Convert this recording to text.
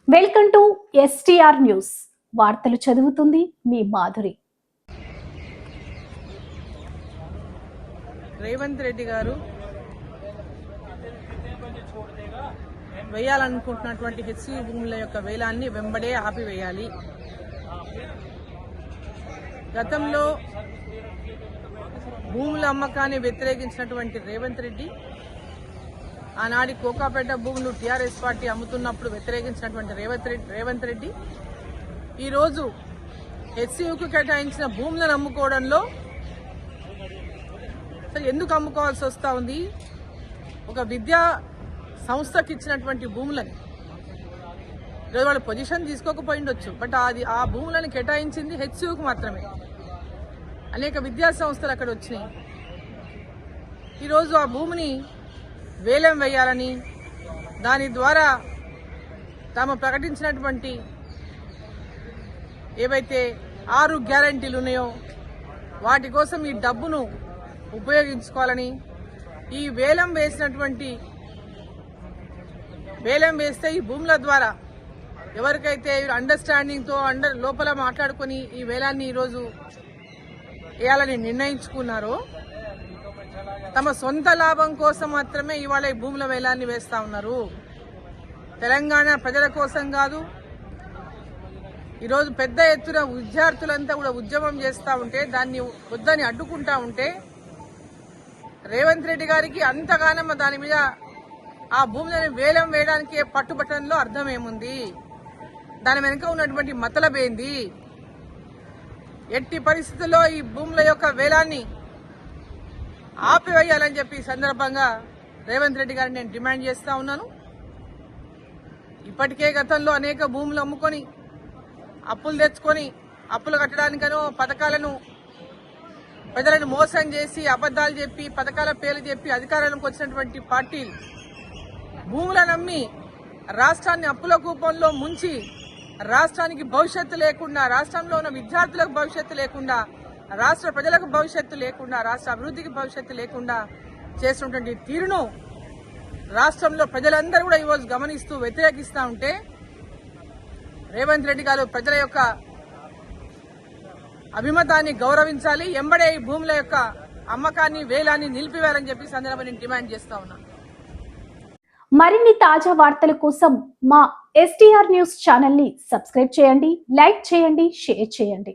Welcome to STR news. వార్తలు చదువుతుంది మీ మాధురి. రేవంత్ రెడ్డి గారు వేయాలనుకుంటున్నటువంటి హెచ్సి భూముల యొక్క వేలాన్ని వెంబడే ఆపివేయాలి. గతంలో భూముల అమ్మకాన్ని వ్యతిరేకించినటువంటి రేవంత్ రెడ్డి ఆనాడి కోకాపేట భూములు టీఆర్ఎస్ పార్టీ అమ్ముతున్నప్పుడు వ్యతిరేకించినటువంటి రేవంత్ రెడ్డి ఈరోజు హెచ్సియుకు కేటాయించిన భూములను అమ్ముకోవడంలో ఎందుకు అమ్ముకోవాల్సి వస్తూ ఉంది? ఒక విద్యా సంస్థకి ఇచ్చినటువంటి భూములని ఈరోజు వాళ్ళు పొజిషన్ తీసుకోకపోయిండొచ్చు, బట్ ఆ భూములను కేటాయించింది హెచ్సియుకు మాత్రమే. అనేక విద్యా సంస్థలు అక్కడ వచ్చినాయి. ఈరోజు ఆ భూమిని వేలం వేయాలని, దాని ద్వారా తాము ప్రకటించినటువంటి ఏవైతే 6 గ్యారంటీలు ఉన్నాయో వాటి కోసం ఈ డబ్బును ఉపయోగించుకోవాలని, ఈ వేలం వేస్తే ఈ భూముల ద్వారా ఎవరికైతే అండర్స్టాండింగ్తో లోపల మాట్లాడుకొని ఈ వేలాన్ని ఈరోజు వేయాలని నిర్ణయించుకున్నారో తమ సొంత లాభం కోసం మాత్రమే ఇవాళ ఈ భూముల వేలాన్ని వేస్తా ఉన్నారు. తెలంగాణ ప్రజల కోసం కాదు. ఈరోజు పెద్ద ఎత్తున విద్యార్థులంతా కూడా ఉద్యమం చేస్తూ ఉంటే దాన్ని వద్దని అడ్డుకుంటా ఉంటే రేవంత్ రెడ్డి గారికి అంతగానం దాని మీద ఆ భూములను వేలం వేయడానికి పట్టుబట్టడంలో అర్థం ఏముంది? దాని వెనుక ఉన్నటువంటి మతలబేంది? ఎట్టి పరిస్థితుల్లో ఈ భూముల యొక్క వేలాన్ని ఆపివేయాలని చెప్పి ఈ సందర్భంగా రేవంత్ రెడ్డి గారిని నేను డిమాండ్ చేస్తా ఉన్నాను. ఇప్పటికే గతంలో అనేక భూములు అమ్ముకొని అప్పులు తెచ్చుకొని అప్పులు కట్టడానికనో పథకాలను ప్రజలను మోసం చేసి అబద్దాలు చెప్పి పథకాల పేర్లు చెప్పి అధికారంలోకి వచ్చినటువంటి పార్టీలు భూములను అమ్మి రాష్ట్రాన్ని అప్పుల కూపంలో ముంచి రాష్ట్రానికి భవిష్యత్తు లేకుండా, రాష్ట్రంలో ఉన్న విద్యార్థులకు భవిష్యత్తు లేకుండా, రాష్ట్ర ప్రజలకు భవిష్యత్తు లేకుండా, రాష్ట్ర అభివృద్ధికి భవిష్యత్తు లేకుండా చేస్తున్నటువంటి తీరును రాష్ట్రంలో ప్రజలందరూ కూడా ఈరోజు గమనిస్తూ వ్యతిరేకిస్తూ ఉంటే రేవంత్ రెడ్డి గారు ప్రజల యొక్క అభిమతాన్ని గౌరవించాలి. ఎంబడే ఈ భూముల యొక్క అమ్మకాన్ని వేలాన్ని నిలిపివేయాలని చెప్పి సందర్భంగా నేను డిమాండ్ చేస్తా ఉన్నా. మరిన్ని తాజా వార్తల కోసం మా ఎస్టీఆర్ న్యూస్ ఛానల్ ని సబ్స్క్రైబ్ చేయండి, లైక్ చేయండి, షేర్ చేయండి.